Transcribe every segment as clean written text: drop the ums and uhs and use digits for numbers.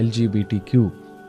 LGBT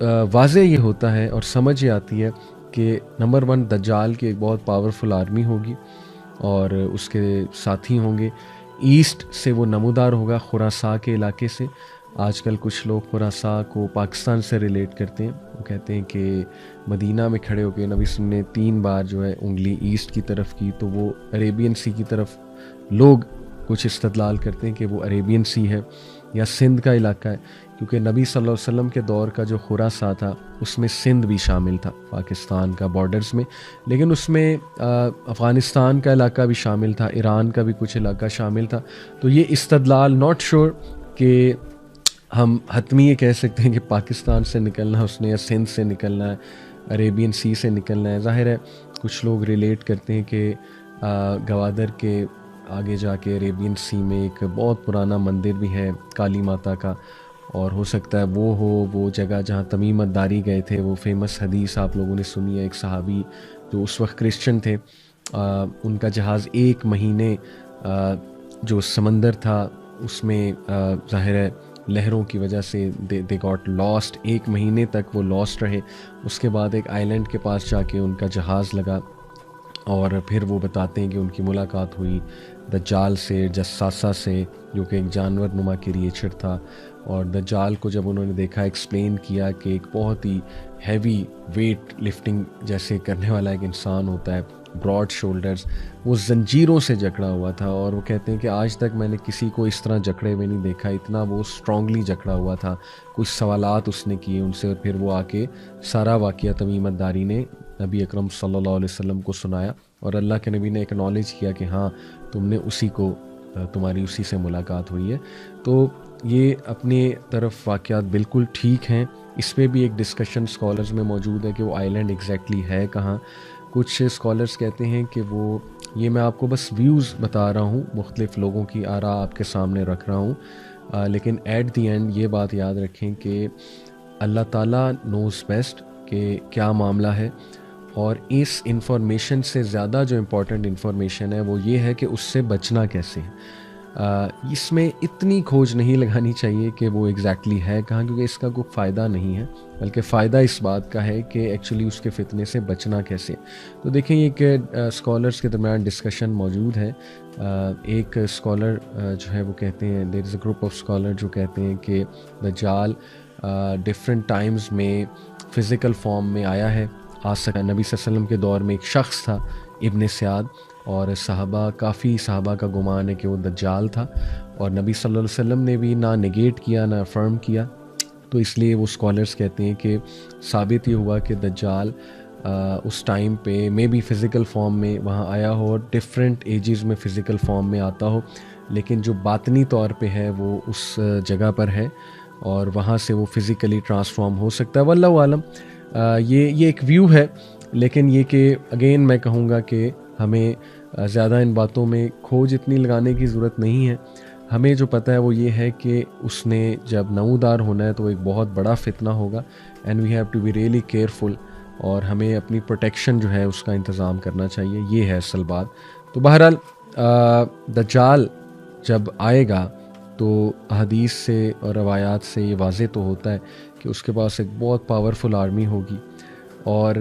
واضح یہ ہوتا ہے اور سمجھ یہ آتی ہے کہ نمبر 1 دجال کی ایک بہت پاورفل آرمی ہوگی اور اس کے ساتھی ہوں گے. ایسٹ سے وہ نمودار ہوگا، خراساں کے علاقے سے. آج کل کچھ لوگ خراساں کو پاکستان سے ریلیٹ کرتے ہیں. وہ کہتے ہیں کہ مدینہ میں کھڑے ہو کے نبی صلی اللہ علیہ وسلم نے 3 بار جو ہے انگلی ایسٹ کی طرف کی، تو وہ عریبین سی کی طرف لوگ کچھ استدلال کرتے ہیں کہ وہ عریبین سی ہے یا سندھ کا علاقہ ہے، کیونکہ نبی صلی اللہ علیہ وسلم کے دور کا جو خراساں تھا اس میں سندھ بھی شامل تھا پاکستان کا بارڈرز میں، لیکن اس میں افغانستان کا علاقہ بھی شامل تھا، ایران کا بھی کچھ علاقہ شامل تھا. تو یہ استدلال ناٹ شور کہ ہم حتمی یہ کہہ سکتے ہیں کہ پاکستان سے نکلنا ہے اس نے یا سندھ سے نکلنا ہے، عریبین سی سے نکلنا ہے. ظاہر ہے کچھ لوگ ریلیٹ کرتے ہیں کہ گوادر کے آگے جا کے عریبین سی میں ایک بہت پرانا مندر بھی ہے کالی ماتا کا، اور ہو سکتا ہے وہ ہو وہ جگہ جہاں تمیمت داری گئے تھے. وہ فیمس حدیث آپ لوگوں نے سنی ہے، ایک صحابی جو اس وقت کرسچن تھے، ان کا جہاز 1 مہینے جو سمندر تھا اس میں ظاہر ہے لہروں کی وجہ سے دے گاٹ لاسٹ. 1 مہینے تک وہ لاسٹ رہے. اس کے بعد ایک آئی لینڈ کے پاس جا کے ان کا جہاز لگا، اور پھر وہ بتاتے ہیں کہ ان کی ملاقات ہوئی دجال سے، جساسہ سے، جو کہ ایک جانور نما کریچر تھا. اور دجال کو جب انہوں نے دیکھا، ایکسپلین کیا کہ ایک بہت ہی ہیوی ویٹ لفٹنگ جیسے کرنے والا ایک انسان ہوتا ہے، براڈ شولڈرز، وہ زنجیروں سے جکڑا ہوا تھا. اور وہ کہتے ہیں کہ آج تک میں نے کسی کو اس طرح جکڑے ہوئے نہیں دیکھا، اتنا وہ اسٹرانگلی جکڑا ہوا تھا. کچھ سوالات اس نے کیے ان سے، اور پھر وہ آ کے سارا واقعہ تمیمت داری نے نبی اکرم صلی اللہ علیہ وسلم کو سنایا، اور اللہ کے نبی نے اکنالج کیا کہ ہاں تم نے اسی کو، تمہاری اسی سے ملاقات ہوئی ہے. تو یہ اپنے طرف واقعات بالکل ٹھیک ہیں. اس پہ بھی ایک ڈسکشن اسکالرز میں موجود ہے کہ وہ آئی لینڈ ایگزیکٹلی ہے کہاں. کچھ اسکالرز کہتے ہیں کہ وہ، یہ میں آپ کو بس ویوز بتا رہا ہوں، مختلف لوگوں کی آراء آپ کے سامنے رکھ رہا ہوں، لیکن ایٹ دی اینڈ یہ بات یاد رکھیں کہ اللہ تعالیٰ نوز بیسٹ کہ کیا معاملہ ہے. اور اس انفارمیشن سے زیادہ جو امپورٹنٹ انفارمیشن ہے وہ یہ ہے کہ اس سے بچنا کیسے ہے. اس میں اتنی کھوج نہیں لگانی چاہیے کہ وہ ایگزیکٹلی ہے کہاں، کیونکہ اس کا کوئی فائدہ نہیں ہے، بلکہ فائدہ اس بات کا ہے کہ ایکچولی اس کے فتنے سے بچنا کیسے. تو دیکھیں یہ کہ اسکالرس کے درمیان ڈسکشن موجود ہے. ایک اسکالر جو ہے وہ کہتے ہیں، دیر از اے گروپ آف اسکالر جو کہتے ہیں کہ دجال ڈفرینٹ ٹائمز میں فزیکل فارم میں آیا ہے، آ سکا. نبی صلی اللہ علیہ وسلم کے دور میں ایک شخص تھا ابن سیاد، اور کافی صحابہ کا گمان ہے کہ وہ دجال تھا، اور نبی صلی اللہ علیہ وسلم نے بھی نہ نگیٹ کیا نہ افرم کیا. تو اس لیے وہ اسکالرس کہتے ہیں کہ ثابت یہ ہوا کہ دجال اس ٹائم پہ مے بی فزیکل فارم میں وہاں آیا ہو، اور ڈفرینٹ ایجز میں فزیکل فارم میں آتا ہو، لیکن جو باطنی طور پہ ہے وہ اس جگہ پر ہے، اور وہاں سے وہ فزیکلی ٹرانسفارم ہو سکتا ہے. واللہ عالم. یہ ایک ویو ہے، لیکن یہ کہ اگین میں کہوں گا کہ ہمیں زیادہ ان باتوں میں کھوج اتنی لگانے کی ضرورت نہیں ہے. ہمیں جو پتہ ہے وہ یہ ہے کہ اس نے جب نمودار ہونا ہے تو ایک بہت بڑا فتنہ ہوگا، and we have to be really careful, اور ہمیں اپنی پروٹیکشن جو ہے اس کا انتظام کرنا چاہیے. یہ ہے اصل بات. تو بہرحال دجال جب آئے گا تو حدیث سے اور روایات سے یہ واضح تو ہوتا ہے کہ اس کے پاس ایک بہت پاورفل آرمی ہوگی، اور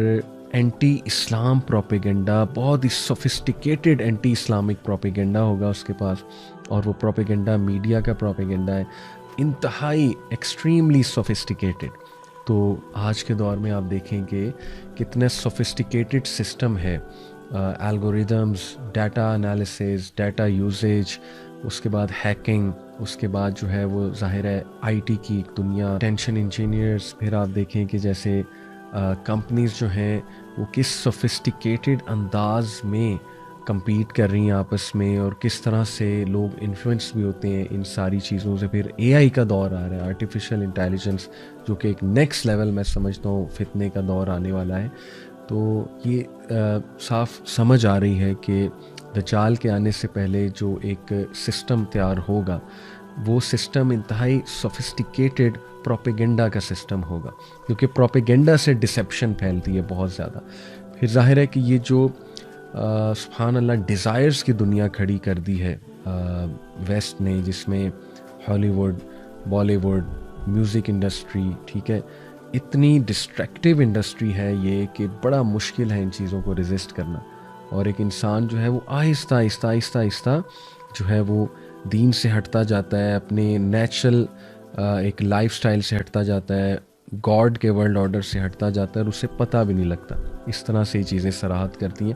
اینٹی اسلام پروپیگنڈا، بہت ہی سوفسٹیکیٹڈ اینٹی اسلامک پروپیگنڈا ہوگا اس کے پاس. اور وہ پروپیگنڈا میڈیا کا پروپیگنڈا ہے، انتہائی ایکسٹریملی سوفسٹیکیٹڈ. تو آج کے دور میں آپ دیکھیں کہ کتنے سوفسٹیکیٹڈ سسٹم ہے، algorithms, data analysis, data usage, اس کے بعد ہیکنگ، اس کے بعد جو ہے وہ ظاہر ہے آئی ٹی کی ایک دنیا، ٹینشن انجینئرز. پھر آپ دیکھیں کہ جیسے کمپنیز جو ہیں وہ کس سوفسٹیکیٹڈ انداز میں کمپیٹ کر رہی ہیں آپس میں، اور کس طرح سے لوگ انفلوئنس بھی ہوتے ہیں ان ساری چیزوں سے. پھر اے آئی کا دور آ رہا ہے، آرٹیفیشل انٹیلیجنس، جو کہ ایک نیکسٹ لیول میں سمجھتا ہوں فتنے کا دور آنے والا ہے. تو یہ صاف سمجھ آ رہی ہے کہ دجال کے آنے سے پہلے جو ایک سسٹم تیار ہوگا وہ سسٹم انتہائی سوفسٹیکیٹڈ پروپیگنڈا کا سسٹم ہوگا، کیونکہ پروپیگنڈا سے ڈسیپشن پھیلتی ہے بہت زیادہ. پھر ظاہر ہے کہ یہ جو سبحان اللہ ڈیزائرز کی دنیا کھڑی کر دی ہے ویسٹ نے، جس میں Hollywood, Bollywood, music industry, ٹھیک ہے، اتنی ڈسٹریکٹیو انڈسٹری ہے یہ کہ بڑا مشکل ہے ان چیزوں کو ریزسٹ کرنا، اور ایک انسان جو ہے وہ آہستہ آہستہ آہستہ آہستہ جو ہے وہ دین سے ہٹتا جاتا ہے، اپنے نیچرل ایک لائف سٹائل سے ہٹتا جاتا ہے، گاڈ کے ورلڈ آرڈر سے ہٹتا جاتا ہے، اور اسے پتہ بھی نہیں لگتا۔ اس طرح سے یہ چیزیں صراحت کرتی ہیں،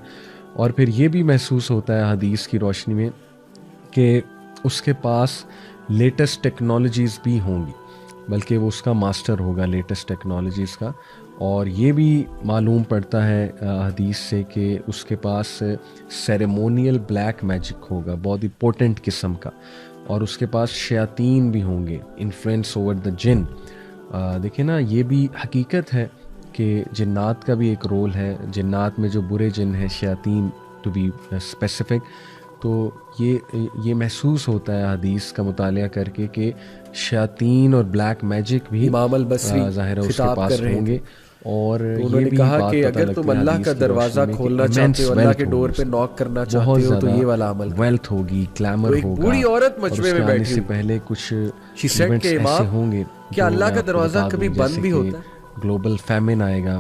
اور پھر یہ بھی محسوس ہوتا ہے حدیث کی روشنی میں کہ اس کے پاس لیٹسٹ ٹیکنالوجیز بھی ہوں گی، بلکہ وہ اس کا ماسٹر ہوگا لیٹسٹ ٹیکنالوجیز کا، اور یہ بھی معلوم پڑتا ہے حدیث سے کہ اس کے پاس سیریمونیل بلیک میجک ہوگا، بہت ہی پوٹنٹ قسم کا، اور اس کے پاس شیاطین بھی ہوں گے، انفلوئنس اوور دا جن۔ دیکھیں نا، یہ بھی حقیقت ہے کہ جنات کا بھی ایک رول ہے، جنات میں جو برے جن ہیں، شیاطین ٹو بی اسپیسیفک، تو یہ محسوس ہوتا ہے حدیث کا مطالعہ کر کے کہ شیاطین اور بلیک میجک بھی امام البصری ظاہر ہے اس کے پاس ہوں گے، اور انہوں نے کہا کہ اگر تم اللہ کا دروازہ کھولنا چاہتے ہو، اللہ کے ڈور پہ ناک کرنا چاہتے ہو، تو یہ والا عمل ویلتھ ہوگی، گلیمر ہوگا، بوڑھی عورت مجمع میں بیٹھی سے پہلے کچھ ایونٹس ایسے ہوں گے کہ اللہ کا دروازہ کبھی بند بھی ہوتا ہے، گلوبل فیمن آئے گا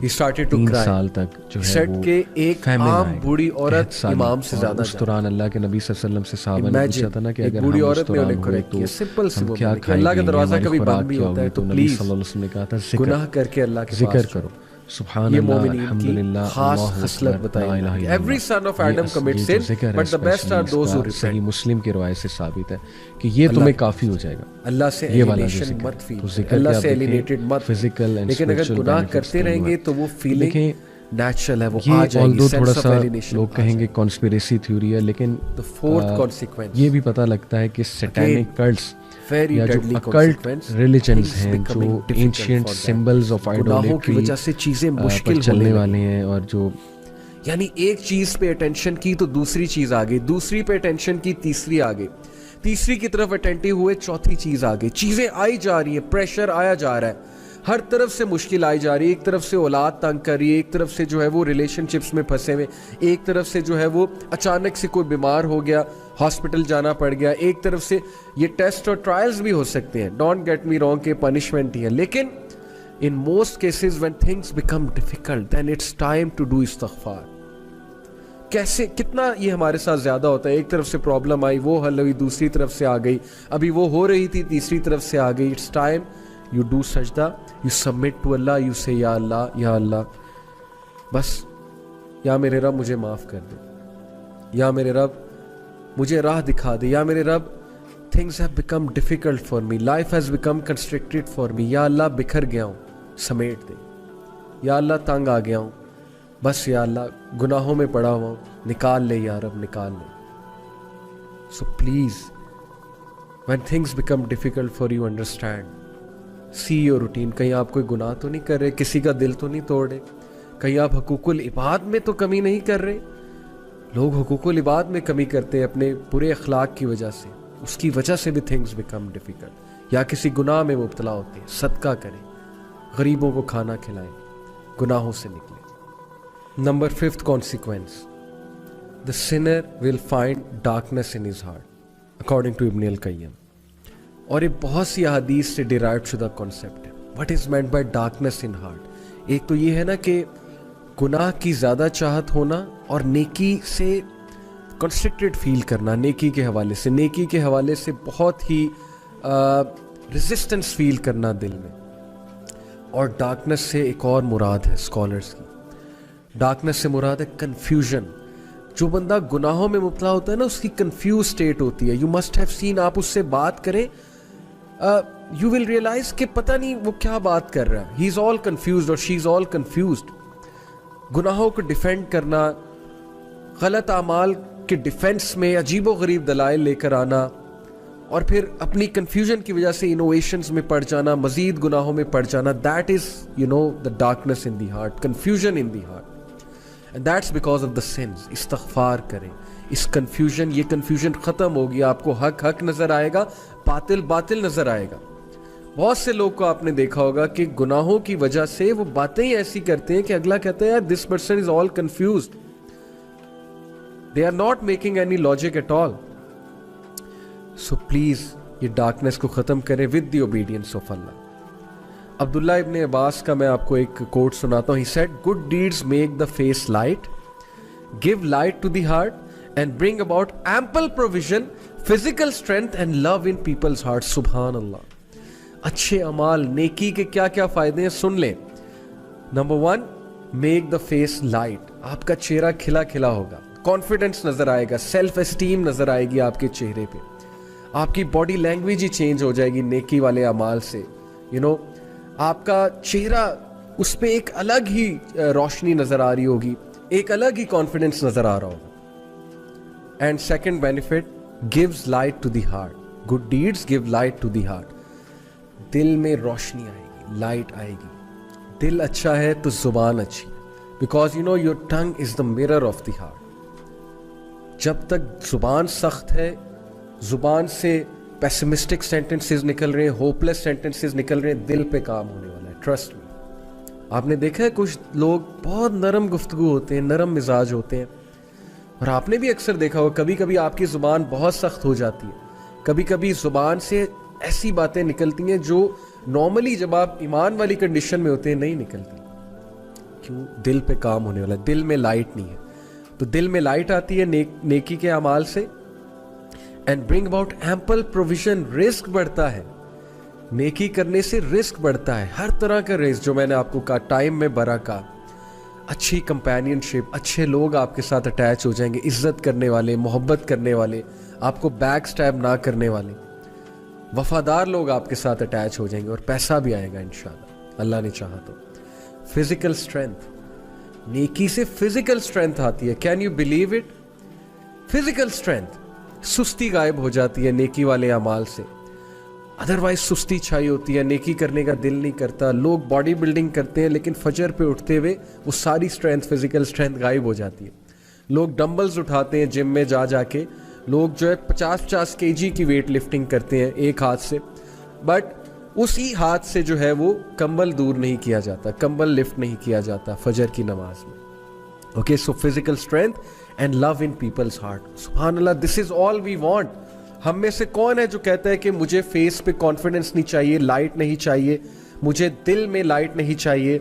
3 سال تک جو ہے وہ ایک عام بوڑھی عورت امام سے زیادہ، اس دوران اللہ کے نبی صلی اللہ علیہ وسلم سے صحابہ نے پوچھا تھا نا کہ اگر بوڑھی ہم عورت نے انہیں کریکٹ کیا، سمپل سی بات ہے، اللہ کا دروازہ کبھی بند بھی ہوتا ہے، تو پلیز صلی اللہ علیہ وسلم نے کہا تھا گناہ کر کے اللہ کے ذکر کرو، سبحان اللہ، الحمدللہ، خاص خصلت بتائی ہے۔ Every son of Adam commits sin, but the best are those who repent۔ صحیح مسلم کی روایت سے ثابت ہے کہ یہ تمہیں کافی ہو جائے گا، اللہ سے ایلینیشن مت فیل، اللہ سے ایلینیٹڈ مت، لیکن اگر گناہ کرتے رہیں گے تو وہ فیلنگ نیچرل ہے، وہ آ جائے گی، تھوڑا سا لوگ کہیں گے کانسپیریسی تھیوری ہے، لیکن یہ بھی پتہ لگتا ہے کہ سیٹینک کلٹس یا جو اکلٹ ریلیجنز ہیں، جو اینشینٹ سمبلز آف آئیڈولیٹری کی وجہ سے چیزیں مشکل چلنے والے ہیں، اور جو یعنی ایک چیز پہ اٹینشن کی تو دوسری چیز آ گئی، دوسری پہ اٹینشن کی تیسری آ گئی، تیسری کی طرف اٹینٹیو ہوئے چوتھی چیز آ گئی، چیزیں آئی جا رہی ہیں، پریشر آیا جا رہا ہے، ہر طرف سے مشکل آئی جا رہی ہے، ایک طرف سے اولاد تنگ کر رہی ہے، ایک طرف سے جو ہے وہ ریلیشن شپس میں پھنسے ہوئے، ایک طرف سے جو ہے وہ اچانک سے کوئی بیمار ہو گیا، ہاسپٹل جانا پڑ گیا، ایک طرف سے یہ ٹیسٹ اور ٹرائلز بھی ہو سکتے ہیں، ڈونٹ گیٹ می رانگ کہ پنشمنٹ ہی ہے، لیکن in most cases when things become difficult then it's time to do استغفار۔ کیسے کتنا یہ ہمارے ساتھ زیادہ ہوتا ہے، ایک طرف سے پرابلم آئی، وہ حل ہوئی، دوسری طرف سے آ گئی، ابھی وہ ہو رہی تھی، تیسری طرف سے آ گئی، اٹس ٹائم یو ڈو سجدہ، you submit to Allah, you say یا اللہ، یا اللہ بس، یا میرے رب مجھے معاف کر دے، یا میرے رب مجھے راہ دکھا دے، یا میرے رب things have become difficult for me, life has become constricted for me، یا اللہ بکھر گیا ہوں، سمیٹ دے، یا اللہ تنگ آ گیا ہوں، بس یا اللہ گناہوں میں پڑا ہوا ہوں، نکال لے یا رب، نکال لے۔ So please when things become difficult for you, understand، see your routine، کہیں آپ کوئی گناہ تو نہیں کر رہے، کسی کا دل تو نہیں توڑ رہے، کہیں آپ حقوق العباد میں تو کمی نہیں کر رہے۔ لوگ حقوق العباد میں کمی کرتے ہیں اپنے برے اخلاق کی وجہ سے، اس کی وجہ سے بھی things become difficult، یا کسی گناہ میں مبتلا ہوتے ہیں، صدقہ کریں، غریبوں کو کھانا کھلائیں، گناہوں سے نکلیں۔ Number 5th consequence، the sinner will find darkness in his heart according to ابن القیم، اور یہ بہت سی احادیث سے ڈیرائیوڈ شدہ کانسیپٹ ہے۔ What is meant by darkness in heart؟ ایک تو یہ ہے نا کہ گناہ کی زیادہ چاہت ہونا، اور نیکی سے کنسٹرکٹڈ فیل کرنا، نیکی کے حوالے سے، نیکی کے حوالے سے بہت ہی ریزسٹنس فیل کرنا دل میں۔ اور ڈارکنس سے ایک اور مراد ہے اسکالرس کی، ڈارکنس سے مراد ہے کنفیوژن۔ جو بندہ گناہوں میں مبتلا ہوتا ہے نا، اس کی کنفیوز سٹیٹ ہوتی ہے۔ یو مسٹ ہیو سین، آپ اس سے بات کریں، یو ول ریئلائز کہ پتہ نہیں وہ کیا بات کر رہا ہے، ہی از آل کنفیوزڈ اور شی از آل کنفیوزڈ۔ گناہوں کو ڈیفینڈ کرنا، غلط اعمال کے ڈیفینس میں عجیب و غریب دلائل لے کر آنا، اور پھر اپنی کنفیوژن کی وجہ سے انوویشنز میں پڑ جانا، مزید گناہوں میں پڑ جانا، that is the darkness in the heart, confusion in the heart, and that's because of the sins. استغفار کریں، اس کنفیوژن، یہ کنفیوژن ختم ہوگی، آپ کو حق حق نظر آئے گا، باطل باطل نظر آئے گا۔ بہت سے لوگ کو آپ نے دیکھا ہوگا کہ گناہوں کی وجہ سے وہ باتیں ہی ایسی کرتے ہیں کہ اگلا کہتا ہے یار this person is all confused, they are not making any logic at all. So please یہ ڈارکنس کو ختم کریں with the obedience of Allah. Abdullah ibn Abbas کا میں آپ کو ایک کوٹ سناتا ہوں. He said, good deeds make the face light, give light to the heart, and bring about ample provision, physical strength and love in people's hearts. سبحان اللہ. اچھے اعمال, نیکی کے کیا کیا فائدے ہیں سن لیں. Number 1, make the face light. آپ کا چہرہ کھلا کھلا ہوگا, کانفیڈنس نظر آئے گا, سیلف اسٹیم نظر آئے گی آپ کے چہرے پہ, آپ کی باڈی لینگویج ہی چینج ہو جائے گی نیکی والے اعمال سے. آپ کا چہرہ اس پہ ایک الگ ہی روشنی نظر آ رہی ہوگی, ایک الگ ہی کانفیڈنس نظر آ رہا ہوگا. And second benefit, gives light to the heart. Good deeds give light to the heart. دل میں روشنی آئے گی, لائٹ آئے گی. دل اچھا ہے تو زبان اچھی, because your tongue is the mirror of the heart. جب تک زبان سخت ہے, زبان سے پیسمسٹک سینٹنسز نکل رہے ہیں, ہوپلیس سینٹنسز نکل رہے ہیں, دل پہ کام ہونے والا ہے. Trust me. آپ نے دیکھا ہے کچھ لوگ بہت نرم گفتگو ہوتے ہیں, نرم مزاج ہوتے ہیں, اور آپ نے بھی اکثر دیکھا ہوگا کبھی کبھی آپ کی زبان بہت سخت ہو جاتی ہے, کبھی کبھی زبان سے ایسی باتیں نکلتی ہیں جو نارملی جب آپ ایمان والی کنڈیشن میں ہوتے ہیں نہیں نکلتی. کیوں؟ دل پہ کام ہونے والا ہے, دل میں لائٹ نہیں ہے. تو دل میں لائٹ آتی ہے نیکی کے اعمال سے. And bring about ample provision, رزق بڑھتا ہے. نیکی کرنے سے رزق بڑھتا ہے, ہر طرح کا رزق, جو میں نے آپ کو کہا, ٹائم میں برکت, اچھی کمپینین شپ, اچھے لوگ آپ کے ساتھ اٹیچ ہو جائیں گے, عزت کرنے والے, محبت کرنے والے, آپ کو بیک سٹیپ نہ کرنے والے, وفادار لوگ آپ کے ساتھ اٹیچ ہو جائیں گے, اور پیسہ بھی آئے گا انشاءاللہ, اللہ نے چاہا تو. فزیکل اسٹرینتھ, نیکی سے فزیکل اسٹرینتھ آتی ہے. Can you believe it? Physical strength, سستی غائب ہو جاتی ہے نیکی والے اعمال سے. ادروائز سستی چھائی ہوتی ہے, نیکی کرنے کا دل نہیں کرتا. لوگ باڈی بلڈنگ کرتے ہیں لیکن فجر پہ اٹھتے ہوئے وہ ساری اسٹرینتھ, فزیکل اسٹرینتھ غائب ہو جاتی ہے. لوگ ڈمبلز اٹھاتے ہیں جم میں جا کے, لوگ جو ہے 50 kg کی ویٹ لفٹنگ کرتے ہیں ایک ہاتھ سے, بٹ اسی ہاتھ سے جو ہے وہ کمبل دور نہیں کیا جاتا, کمبل لفٹ نہیں کیا جاتا فجر کی نماز میں. Okay, so physical strength and love in people's heart. سبحان اللہ, دس از آل وی وانٹ. ہم میں سے کون ہے جو کہتا ہے کہ مجھے فیس پہ کانفیڈنس نہیں چاہیے, لائٹ نہیں چاہیے, مجھے دل میں لائٹ نہیں چاہیے,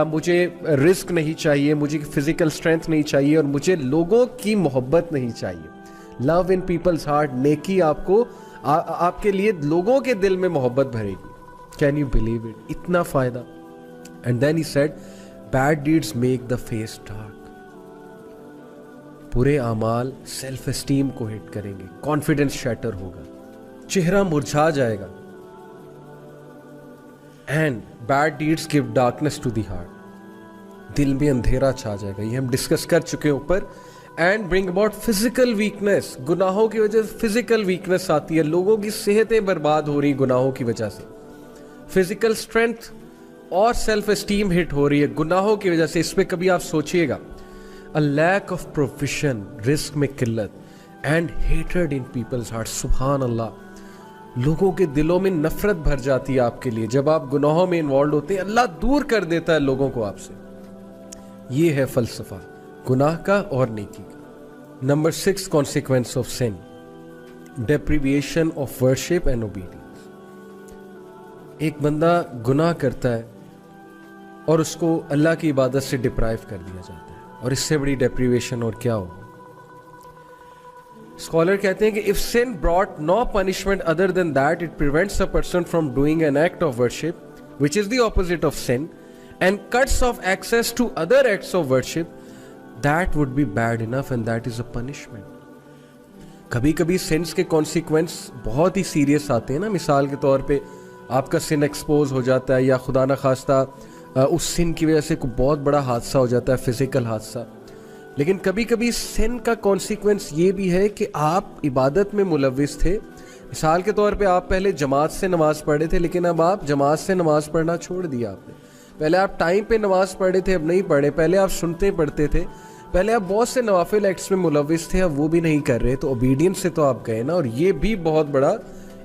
مجھے رزق نہیں چاہیے, مجھے فزیکل اسٹرینتھ نہیں چاہیے, اور مجھے لوگوں کی محبت نہیں چاہیے. لو ان پیپلز ہارٹ, نیکی آپ کو, آپ کے لیے لوگوں کے دل میں محبت بھرے گی. Can you believe it? اتنا فائدہ. اینڈ دین ہی said, bad deeds make the face dark. برے اعمال سیلف اسٹیم کو ہٹ کریں گے, کانفیڈنس شیٹر ہوگا, چہرہ مرجھا جائے گا. And bad deeds give darkness to the heart, دل میں اندھیرا چھا جائے گا. یہ ہم ڈسکس کر چکے ہیں اوپر. And bring about physical weakness, گناہوں کی وجہ سے فزیکل ویکنیس آتی ہے, لوگوں کی صحتیں برباد ہو رہی ہیں گناہوں کی وجہ سے. فزیکل اسٹرینتھ اور سیلف اسٹیم ہٹ ہو رہی ہے گناہوں کی وجہ سے. اس پہ کبھی آپ سوچئے گا, a lack of provision, رزق میں قلت, and hatred in people's hearts. سبحان اللہ, لوگوں کے دلوں میں نفرت بھر جاتی ہے آپ کے لیے جب آپ گناہوں میں انوالوڈ ہوتے ہیں. اللہ دور کر دیتا ہے لوگوں کو آپ سے. یہ ہے فلسفہ گناہ کا اور نیکی کا. Number 6, consequence of sin, deprivation of worship and obedience. ایک بندہ گناہ کرتا ہے اور اس کو اللہ کی عبادت سے ڈپرائیو کر دیا جاتا ہے, اور اس سے بڑی ڈیپریویشن اور کیا ہو. اسکالر کہتے ہیں کہ if sin brought no punishment other than that, it prevents a person from doing an act of worship, which is the opposite of sin, and cuts off access to other acts of worship, that would be bad enough, and that is a punishment. کبھی کبھی since کے consequence بہت ہی serious آتے ہیں نا. مثال کے طور پہ آپ کا سن ایکسپوز ہو جاتا ہے, یا خدا نخواستہ اس سن کی وجہ سے کوئی بہت بڑا حادثہ ہو جاتا ہے, فزیکل حادثہ. لیکن کبھی کبھی سن کا کانسیکوینس یہ بھی ہے کہ آپ عبادت میں ملوث تھے. مثال کے طور پہ آپ پہلے جماعت سے نماز پڑھے تھے, لیکن اب آپ جماعت سے نماز پڑھنا چھوڑ دیا آپ نے. پہلے آپ ٹائم پہ نماز پڑھے تھے, اب نہیں پڑھے. پہلے آپ سنتے پڑھتے تھے, پہلے آپ بہت سے نوافل ایکٹس میں ملوث تھے, اب وہ بھی نہیں کر رہے. تو اوبیڈینس سے تو آپ گئے نا, اور یہ بھی بہت بڑا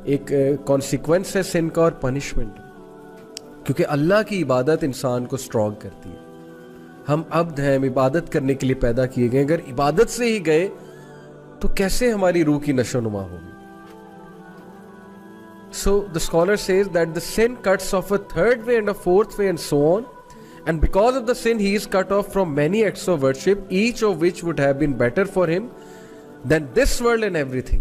ایک کانسیکوینس ہے سن کا اور پنشمنٹ, کیونکہ اللہ کی عبادت انسان کو اسٹرانگ کرتی ہے. ہم عبد ہیں, ہم عبادت کرنے کے لیے پیدا کیے گئے. اگر عبادت سے ہی گئے تو کیسے ہماری روح کی نشو و نما ہوگی. So the scholar says that the sin cuts off a third way and a fourth way and so on. And because of the sin, he is cut off from many acts of worship, each of which would have been better for him than this world and everything.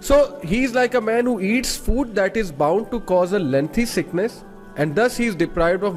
So he is like a man who eats food that is bound to cause a lengthy sickness, and thus he is deprived of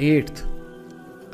8th,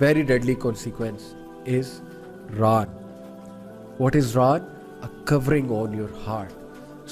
very deadly consequence is ran. What is ran? A covering on your heart.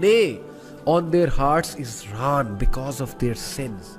Nay, on their hearts is ran because of their sins.